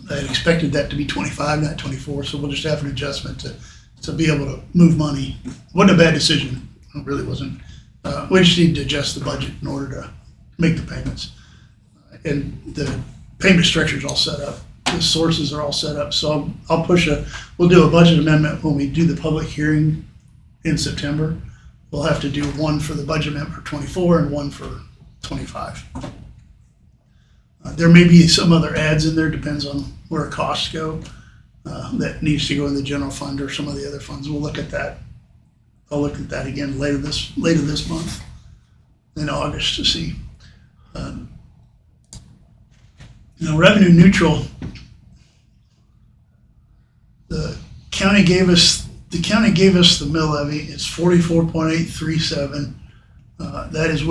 I had expected that to be 25, not 24, so we'll just have an adjustment to be able to move money. Wasn't a bad decision, it really wasn't. We just need to adjust the budget in order to make the payments. And the payment structure is all set up, the sources are all set up, so we'll do a budget amendment when we do the public hearing in September. We'll have to do one for the budget amendment for 24 and one for 25. There may be some other adds in there, depends on where costs go. That needs to go in the general fund or some of the other funds. We'll look at that. I'll look at that again later this month, in August, to see. Revenue neutral. The county gave us the mill levy. It's 44.837. That's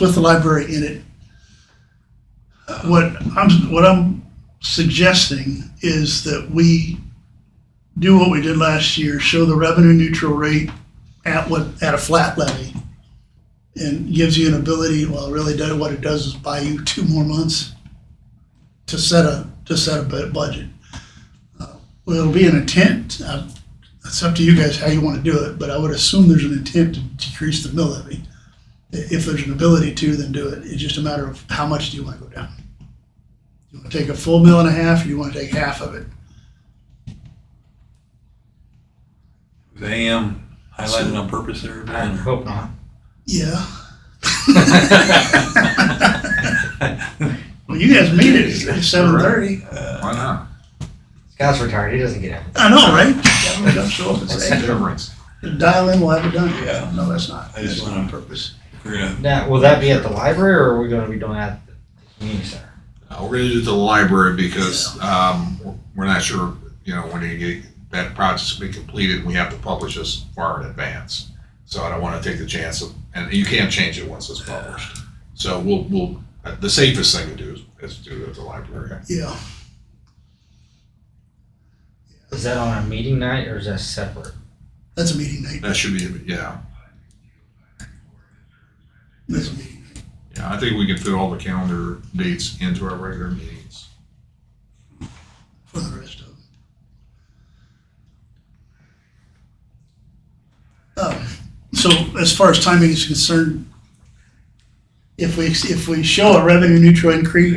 with the library in it. What I'm suggesting is that we do what we did last year, show the revenue neutral rate at a flat levy, and gives you an ability, really what it does is buy you 2 more months to set a budget. Well, it'll be an intent, it's up to you guys how you want to do it, but I would assume there's an intent to decrease the mill levy. If there's an ability to, then do it. It's just a matter of how much do you want to go down. You want to take a full mill and a half, or you want to take half of it? Was AM highlighted on purpose there? I Ben? hope not. Yeah. Well, you guys meet at 7:30. Why not? Scott's retired, he doesn't get it. I know, right? Yeah, don't show up and What's say, the difference? dial in, we'll have it done. Yeah. No, that's not. I just That's not wanna- on purpose. We're gonna- Now, will that be at the library or are we gonna be doing that at the community center? We're gonna do it to the library because, we're not sure, when you get that project to be completed, we have to publish this far in advance. So I don't wanna take the chance of, and you can't change it once it's published. So we'll, the safest thing to do is to do it at the library. Yeah. Is that on a meeting night or is that separate? That's a meeting night. That should be, yeah. That's a meeting night. Yeah, I think we can fit all the calendar dates into our regular meetings. For the rest of them. So as far as timing is concerned, if we show a revenue neutral increase,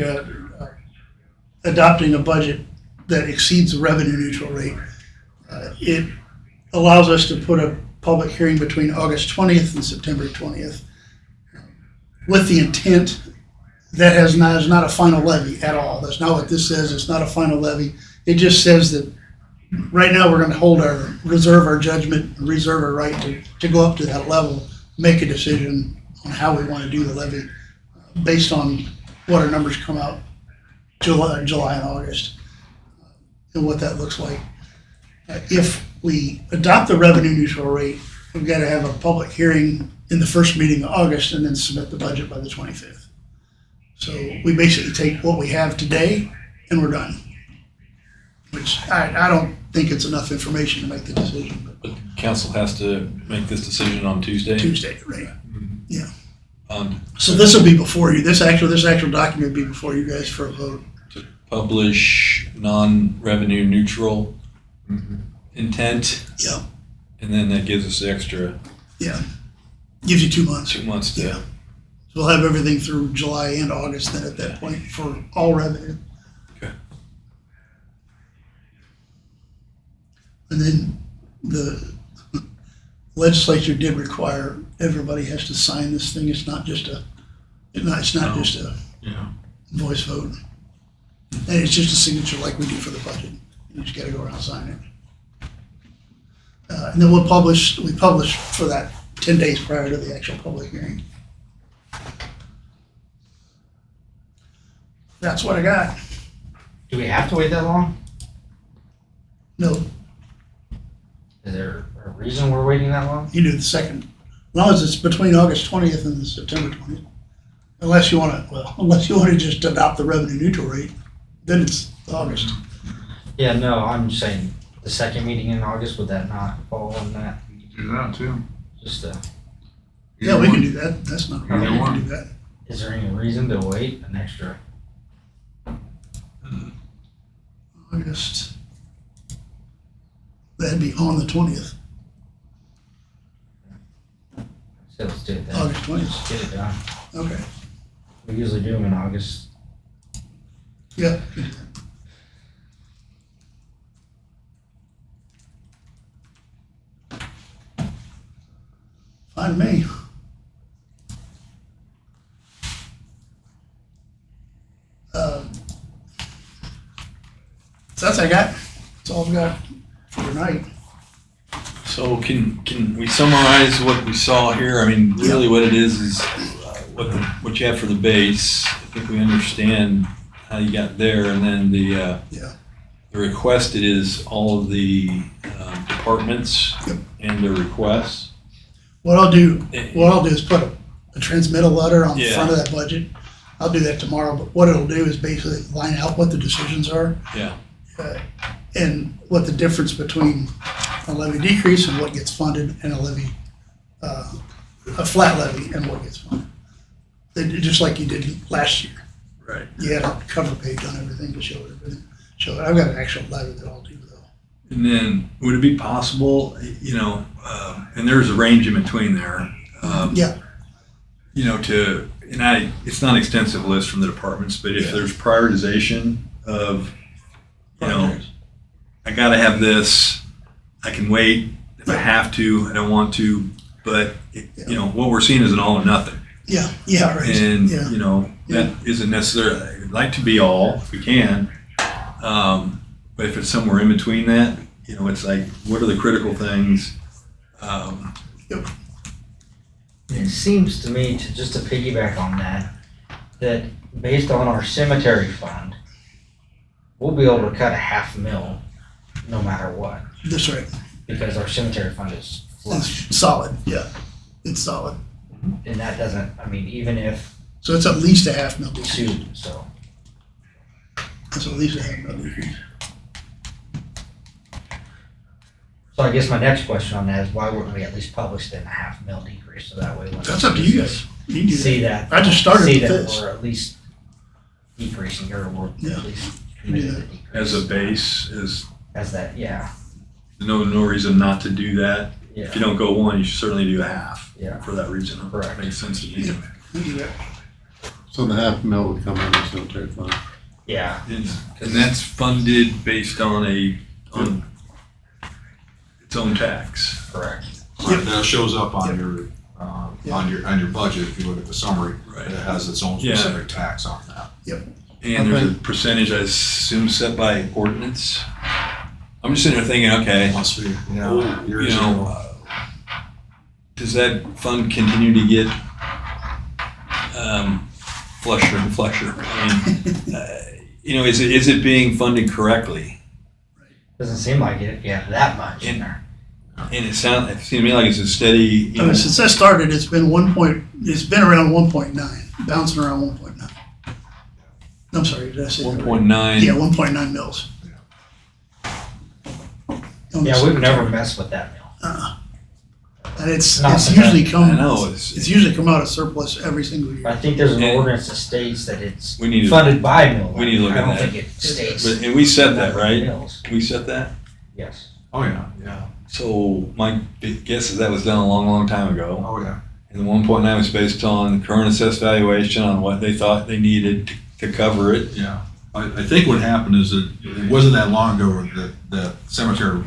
adopting a budget that exceeds the revenue neutral rate, it allows us to put a public hearing between August 20th and September 20th with the intent that is not a final levy at all. That's not what this says. It's not a final levy. It just says that right now we're going to reserve our judgment, reserve our right to go up to that level, make a decision on how we want to do the levy based on what our numbers come out July and August and what that looks like. If we adopt the revenue neutral rate, we've got to have a public hearing in the first meeting of August and then submit the budget by the 25th. So we basically take what we have today and we're done. Which I don't think it's enough information to make the decision, but But council has to make this decision on Tuesday? Tuesday, right? So To this will be before you, this actual document will be before you guys for a vote. publish non-revenue neutral intent, Yeah, and then that gives us the extra yeah. Gives you 2 months. 2 months to. Yeah. So we'll have everything through July and August then at that point for all revenue. Okay. And then the legislature did require everybody has to sign this thing. It's not just a Yeah. voice vote. And it's just a signature like we do for the budget. You just gotta go around and sign it. And then we publish for that 10 days prior to the actual public hearing. That's what I got. Do we have to wait that long? No, Is there a reason we're waiting that long? you do the second, as long as it's between August 20th and September 20th. Unless you wanna just adopt the revenue neutral rate, then it's August. Yeah, no, I'm just saying, the second meeting in August, would that not fall on that? Do that too. Just, Yeah, we can do that. That's not a problem. We Either can one. do that. is there any reason to wait an extra? August. That'd be on the 20th, So let's do it then. August 20th. Just get it done. Okay. We usually do them in August. Yeah. Fine with me. So that's all I got. That's all I've got for tonight. So can we summarize what we saw here? I mean, really what it is what you have for the base. I think we understand how you got there, and then the requested is all of the departments Yep. and their requests. What I'll do is put a transmittal letter on the Yeah. front of that budget. I'll do that tomorrow, but what it'll do is basically line out what the decisions are. Yeah. And what the difference between a levy decrease and what gets funded and a levy, a flat levy and what gets funded. Just like you did last year. Right. You had a cover page on everything to show everything. I've got an actual levy that I'll do though. And then, would it be possible, and there's a range in between there. Yeah. It's not an extensive list from the departments, but if there's prioritization of, I gotta have this, I can wait if I have to, I don't want to, but, what we're seeing is an all or nothing. Yeah, right. And, Yeah. that isn't necessarily, I'd like to be all, if we can. But if it's somewhere in between that, it's like, what are the critical things? It seems to me, just to piggyback on that based on our cemetery fund, we'll be able to cut $500,000 no matter what, That's right. because our cemetery fund is flush. It's solid, yeah. It's solid. And that doesn't, even if, So it's at least a $500,000. shoot, so. That's at least a $500,000. So I guess my next question on that is why wouldn't we at least publish then a $500,000 decrease, so that way when That's up to you guys. You do see that. that. I just started see with that this. we're at least decreasing, or we're Yeah. at least You do committed to that. decrease. As a base, As that, yeah, no reason not to do that. If you yeah, don't go one, you should certainly do a half. Yeah. For that reason. Correct. Makes sense to me. Yeah. You do that. So the $500,000 would come out of the cemetery fund. yeah. And that's funded based on on its own tax. Correct. Right, that shows up on Yep. your, Yeah. on your budget, if you look at the summary, Right. it has its own Yeah. specific tax on that. And there's a Okay. percentage, I assume, set by ordinance. I'm just sitting there thinking, okay, Must be, you know, does that fund continue to get flusher and flusher? Is it being funded correctly? Doesn't seem like it if you have that much in there. And it seems to me like it's a steady, Since I started, it's been around 1.9, bouncing around 1.9. I'm sorry, did I say that right? 1.9. Yeah, 1.9 mils. Yeah, we've never messed with that mill. And it's Not usually I come, know, it's usually come out of surplus every single year. I think there's an And- ordinance that states that it's We need to, funded by mill. we need to look I at don't that. think it states. and we set that, right? Mills. We set that? Yes. Oh, yeah, yeah, So my guess is that was done a long, long time ago. oh, yeah. And the 1.9 was based on current assessed valuation on what they thought they needed to cover it. Yeah, I think what happened is that it wasn't that long ago that the cemetery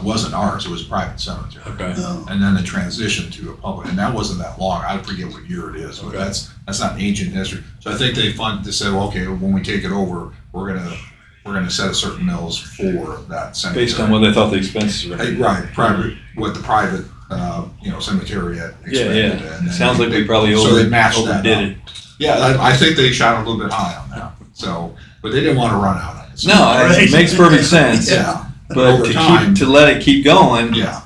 wasn't ours, it was a private cemetery. Okay. Oh, And then it transitioned to a public, and that wasn't that long, I forget what year it is, but Okay. that's not ancient history. So I think they said, well, okay, when we take it over, we're gonna set a certain mills for that cemetery. Based on what they thought the expenses were. Right, private, what the private, cemetery had Yeah, expended. yeah. and It then sounds like we probably so they matched that overdid up. it. Yeah, I think they shot a little bit high on that, so, but they didn't wanna run out on it. So- No, Right. it makes perfect sense. Yeah. But Over time- to let it keep going, Yeah.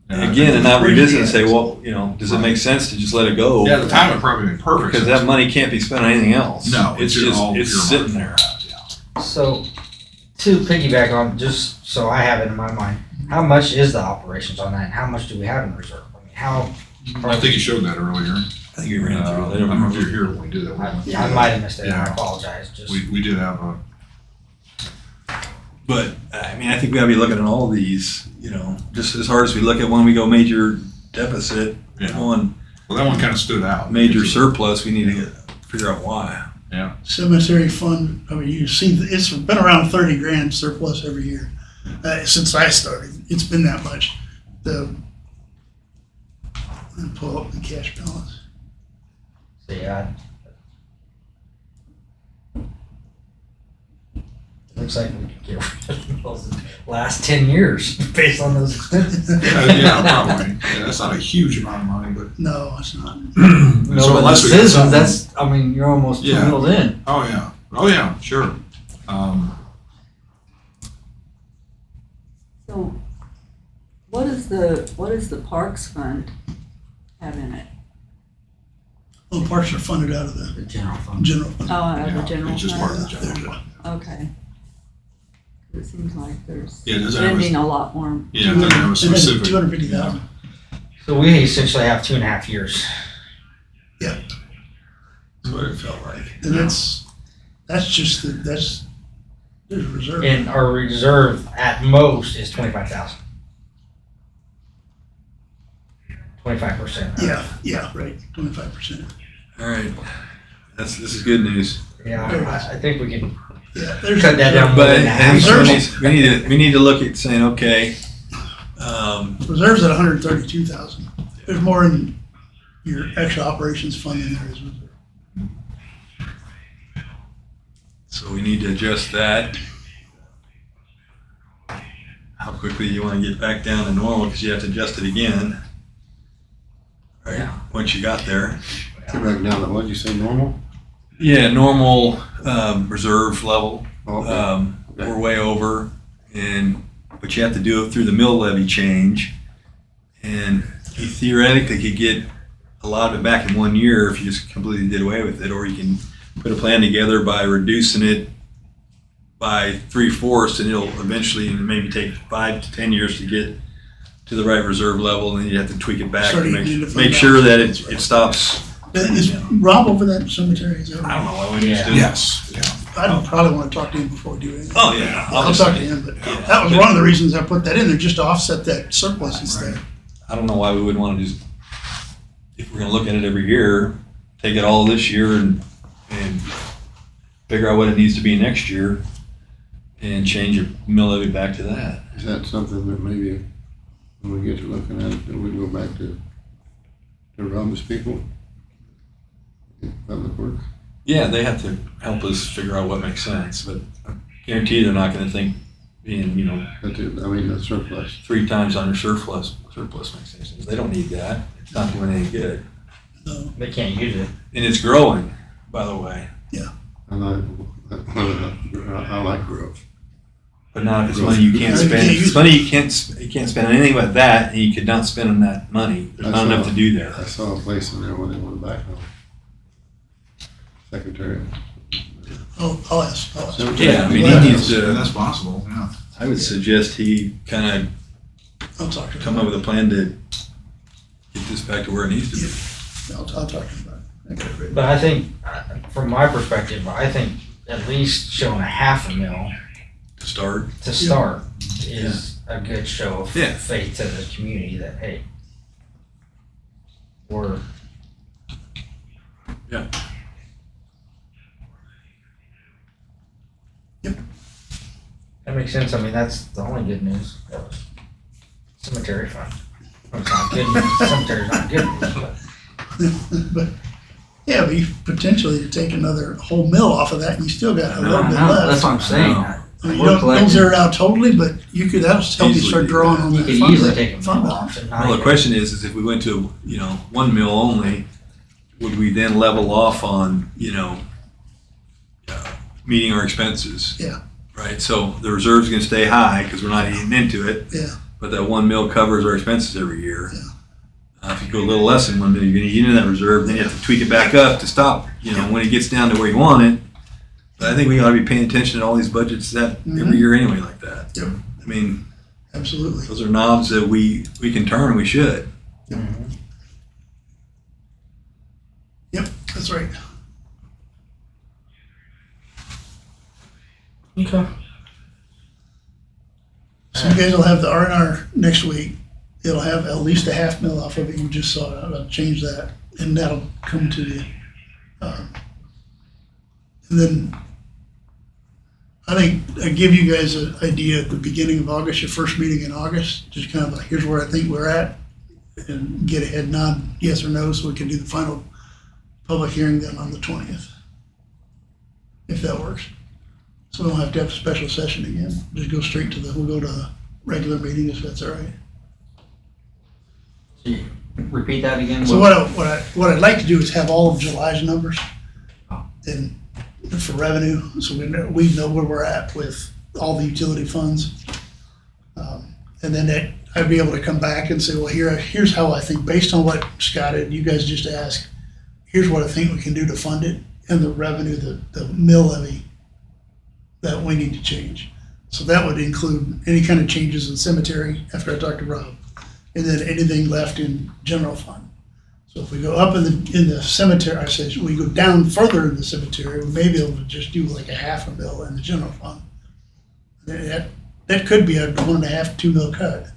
again, and not revisit and say, well, does it make sense to just let it go? Yeah, the time would probably been perfect. Because that money can't be spent on anything else. No, It's it's just, all it's earmarked sitting for there. that, yeah. So, to piggyback on, just so I have it in my mind, how much is the operations on that, and how much do we have in reserve? How, I think you showed that earlier. I think you ran through it. I don't know if you're here when we did that. I might have missed it, I Yeah. apologize, just. We did have a, But, I think we gotta be looking at all these, just as hard as we look at when we go major deficit, Yeah. one well, that one kind of stood out. major surplus, we need to figure out why. cemetery fund, you see, it's been around 30 grand surplus every year. Since I started, it's been that much. I'll pull up the cash balance. So, yeah. Looks like we could get rid of the mills in the last 10 years based on those expenses. Yeah, probably. Yeah, that's not a huge amount of money, but. No, it's not. No, So but unless the we get citizens, something- that's, you're almost 2 Yeah. mills in. Oh, yeah, sure. So what is the Parks Fund have in it? Well, parks are funded out of the The general fund. general fund. Oh, out of Yeah, the general it's just part of the fund? general fund. Okay. It seems like there's Yeah, does that have a- spending a lot more. Yeah, it doesn't have a specific. 250,000. So we essentially have 2.5 years. That's what it felt like. And that's just, that's There's a reserve. And our reserve at most is 25,000. 25%. Yeah, right, 25%. All right, this is good news. Yeah, I think we can Yeah, there's. cut that down more But than I think half. we need to look at saying, okay, Reserve's at 132,000. There's more in your extra operations fund than there is reserve. so we need to adjust that. How quickly you want to get back down to normal, because you have to adjust it again. Right, Yeah. once you got there. Get back down to, what'd you say, normal? Yeah, normal, reserve level. Okay. We're way over, but you have to do it through the mill levy change. And you theoretically could get a lot of it back in 1 year if you just completely did away with it, or you can put a plan together by reducing it by 3/4, and it'll eventually maybe take 5 to 10 years to get to the right reserve level, and then you have to tweak it back Start to eating into fund make sure that balance. it stops. Is Rob over that cemetery? Is that I don't right? know why we just do. Yes, yeah. I'd probably want to talk to him before we do anything. Oh, yeah. I'll talk to him, but that was one of the reasons I put that in there, just to offset that surplus that's there. I don't know why we wouldn't want to just, if we're gonna look at it every year, take it all this year and figure out what it needs to be next year and change your mill levy back to that. Is that something that maybe when we get to looking at it, that we go back to Rob's people? Public Works? Yeah, they have to help us figure out what makes sense, but I guarantee they're not gonna think being, But the surplus. 3 times on your surplus makes any sense. They don't need that. It's not doing any good. No. They can't use it. And it's growing, by the way, I like growth. but not if it's money you can't spend. If it's money you can't spend on anything but that, and you could not spend on that money. There's not enough to do there. I saw a place in there when they went back on. Secretary. I'll ask. Yeah, I mean, Yeah, he needs to, that's possible, yeah. I would suggest he kind I'll talk to of him. come up with a plan to get this back to where it needs to be. I'll talk to him about it. Okay, great. But I think, from my perspective, I think at least showing a half a mil To start, to start is a good show of Yeah. faith to the community that, hey, we're. Yeah. Yep. That makes sense. I mean, that's the only good news. Cemetery fund. It's not good news. Cemetery's not good news, but. But, yeah, but you potentially take another whole mill off of that, and you still got a little bit left. That's what I'm saying. No. I mean, you We're don't collecting. zero it out totally, but that'll help you Easily start do drawing that. on You that could fund. easily take a fund mill balance. off and not Well, the even- question is if we went to, 1 mill only, would we then level off on, meeting our expenses? Yeah. Right, so the reserve's gonna stay high because we're not eating into it. Yeah. But that 1 mill covers our expenses every year. Yeah. If you go a little less than 1 mill, you're gonna eat into that reserve, then you have to tweak it back up to stop, when it gets down to where you want it. But I think we ought to be paying attention to all these budgets every year anyway like that. Yep. I mean, Absolutely. those are knobs that we can turn, we should. Mhm. Yep, that's right. Okay. So you guys will have the R&R next week. It'll have at least a half mil off of it. You just saw it. I'll change that, and that'll come to you. And then I think I give you guys an idea at the beginning of August, your first meeting in August, just kind of like, here's where I think we're at, and get a head nod, yes or no, so we can do the final public hearing then on the 20th, if that works. So we don't have to have a special session again. Just go straight to we'll go to the regular meeting if that's all right. Repeat that again. So what I'd like to do is have all of July's numbers and for revenue, so we know where we're at with all the utility funds. And then I'd be able to come back and say, well, here's how I think, based on what Scott and you guys just asked, here's what I think we can do to fund it, and the revenue, the mill levy that we need to change. So that would include any kind of changes in cemetery after I talk to Rob, and then anything left in general fund. So if we go up in the cemetery, I say we go down further in the cemetery, we may be able to just do like a half a mil in the general fund. That could be a 1.5, 2 mil cut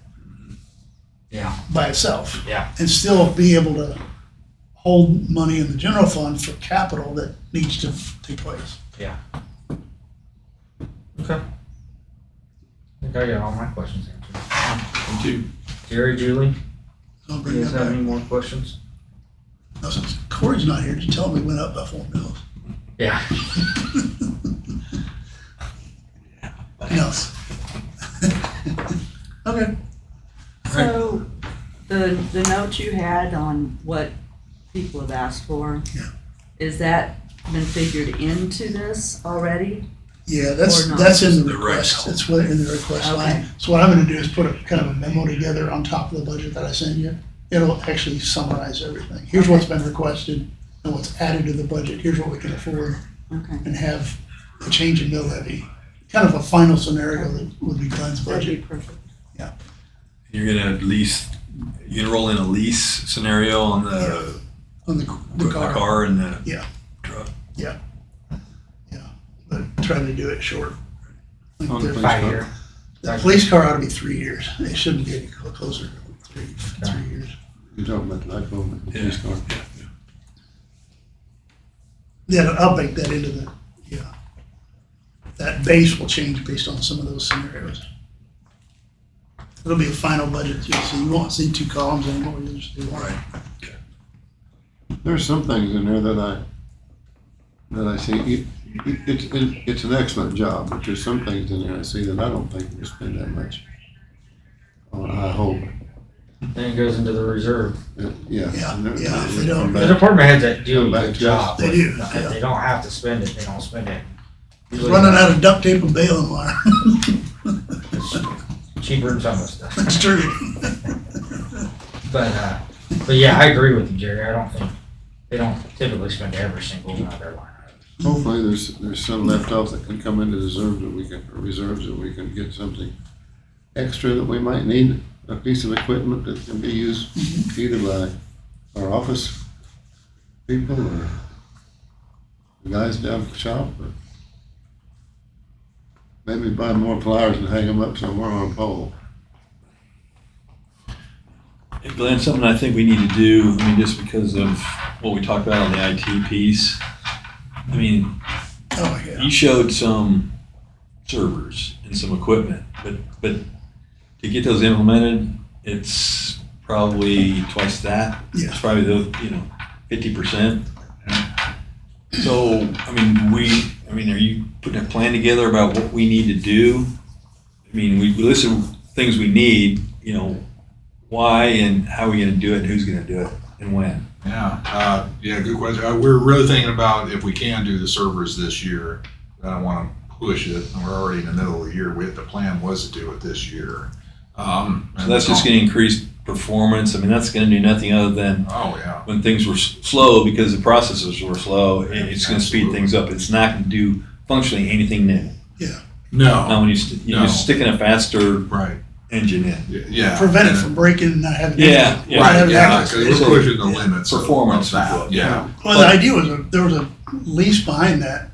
Yeah, by itself. yeah. And still be able to hold money in the general fund for capital that needs to take place. Okay. I think I got all my questions answered. Thank you. Jerry, Julie, I'll do bring you guys that have back. any more questions? No, since Corey's not here, just tell him we went up by 4 mils. Yeah. No. Okay. So, the note you had on what people have asked for, Yeah. is that been figured into this already? Yeah, that's Or not. in the The request. rec. It's what in the request Okay. line. So what I'm gonna do is put a kind of a memo together on top of the budget that I send you. It'll actually summarize everything. Here's what's been requested and what's added to the budget. Here's what we can afford, Okay, and have a change in mill levy. Kind of a final scenario that would be Glenn's that'd be budget. perfect. You're gonna roll in a lease scenario on the On the car. and the Yeah. truck. Yeah, but try to do it short. Like On the the- police 5 car. year. The police car ought to be 3 years. It shouldn't get any closer to 3 years. You're talking about the iPhone, the police car. Yeah, I'll bake that into the, yeah. That base will change based on some of those scenarios. It'll be a final budget, you'll see, you won't see 2 columns anymore, you'll just do one. Right. There's some things in there that I see, it's an excellent job, but there's some things in there I see that I don't think we spend that much. I hope, Then it goes into the reserve. Yeah, And they're- yeah, if they they don't- come The back. department heads that do a Come back good to job. They with- do, If yeah. they don't have to spend it, they don't spend it. Running out of duct tape and baling wire. Cheaper than some of the stuff. That's true. But yeah, I agree with you, Jerry. I don't think, they don't typically spend every single one of their line items. Hopefully, there's some left off that can come into reserves that we can get something extra that we might need, a piece of equipment that can be used either by our office people or the guys down at the shop, or maybe buy more flowers and hang them up somewhere on a pole. Hey, Glenn, something I think we need to do, I mean, just because of what we talked about on the IT piece, I mean, Oh, yeah. you showed some servers and some equipment, but to get those implemented, it's probably twice that. Yeah. It's probably 50%. So, I mean, are you putting a plan together about what we need to do? I mean, we listen things we need, why and how are we gonna do it, and who's gonna do it, and when? Yeah, good question. We're really thinking about if we can do the servers this year. I don't want to push it. We're already in the middle of the year. The plan was to do it this year. So that's just gonna increase performance. I mean, that's gonna do nothing other than Oh, yeah. when things were slow because the processes were slow, it's gonna speed things up. It's not gonna do functionally anything new. Now, No, when you're sticking a faster right. engine in. Yeah. Prevent it And- from breaking and not having. Yeah, not yeah. Right, having yeah, access. because we're pushing the limits of Performance that. was Yeah. Well, the idea was there was a lease behind that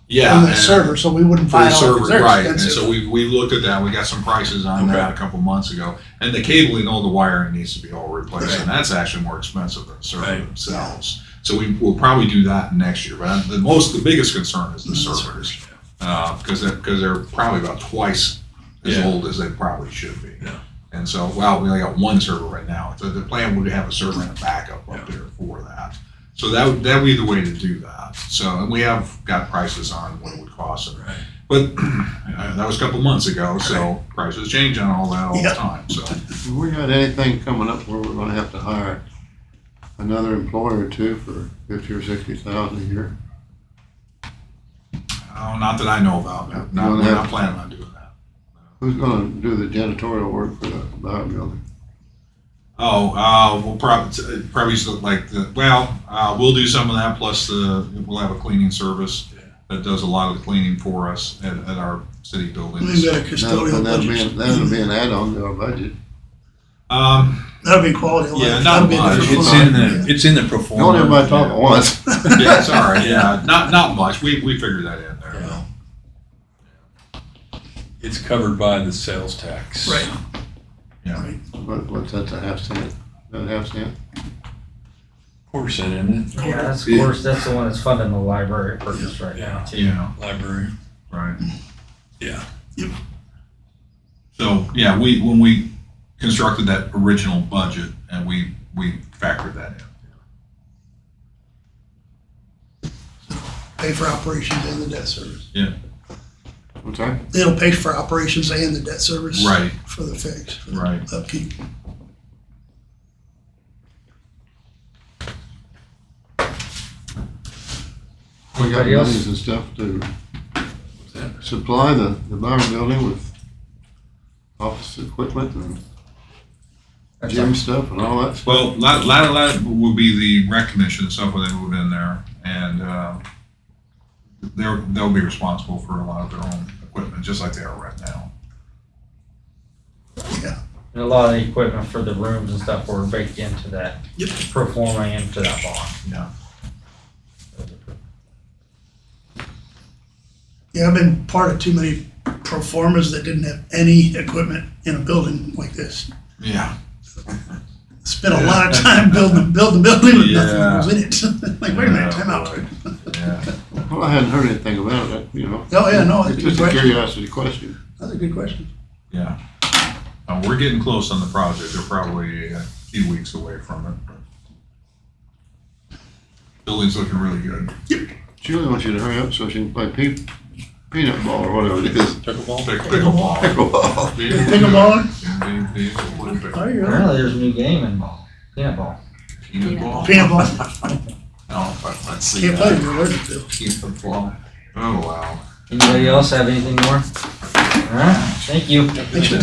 Yeah. on the and- server, so we wouldn't For buy the it all server, because they're right, and expensive. so we looked at that, we got some prices on that Okay. a couple months ago, and the cabling, all the wiring needs to be all replaced, Right. and that's actually more expensive than the server Right. themselves. So we'll probably do that next year, but the biggest concern is the servers, because they're probably about twice as Yeah. old as they probably should be. Yeah. And so, well, we only got one server right now, so the plan would have a server and a backup up there for that. So that would be the way to do that. So, and we have got prices on what it would cost. Right. But that was a couple months ago, so prices change on all that all Yep. the time, so. Have we got anything coming up where we're gonna have to hire another employer or two for 50 or 60,000 a year? Not that I know about, No, we're no. not planning on doing that. Who's gonna do the janitorial work for the art building? We'll probably we'll do some of that, plus we'll have a cleaning service that does a lot of the cleaning for us at our city buildings. We've got a custodial budget. That'll be an add-on to our budget. That'll be quality of life. Yeah, not That'll be a much. different It's in the Don't performance. everybody talk at once. Yeah, sorry, yeah, not much, we figured that in there. Yeah. it's covered by the sales tax. Right. Yeah. Right. What's that, a half cent? That half cent? Percent, isn't it? Yeah, that's, of course, that's the one that's funding the library purchase right now, too. Yeah, Library. right. Yeah. So, yeah, when we constructed that original budget and we factored that in. Pay for operations and the debt service. What's that? It'll pay for operations and the debt service. Right. For the fix, for the Right. upkeep. We got Anybody else? monies and stuff to supply the barn building with office equipment and That's gym stuff and all that stuff. Well, a lot of that will be the rec commission and stuff when they move in there, and they'll be responsible for a lot of their own equipment, just like they are right now. And a lot of the equipment for the rooms and stuff were baked into that. Yep. Pro forma into that bond. Yeah. Yeah, I've been part of too many pro formas that didn't have any equipment in a building like this. Yeah. Spent a lot of time building the building with nothing Yeah. that was in it. Like, wait a minute, time out. boy. Yeah. Well, I hadn't heard anything about it, you know. Oh, yeah, no, that's It's a good just a question. curiosity question. That's a good question. Yeah. We're getting close on the project. They're probably a few weeks away from it. Building's looking really good. Julie wants you to hurry up so she can play peanut ball or whatever it is. Pickleball? Pickleball. Pickleball? Pickleball? Oh, you're right. Apparently there's a new game in ball, peanut ball. Peanut ball? Peanut ball. No, but let's see. Can't play it, you're allergic to. Peanut ball. Oh, wow. Anybody else have anything more? All right, thank you. Thanks for your time.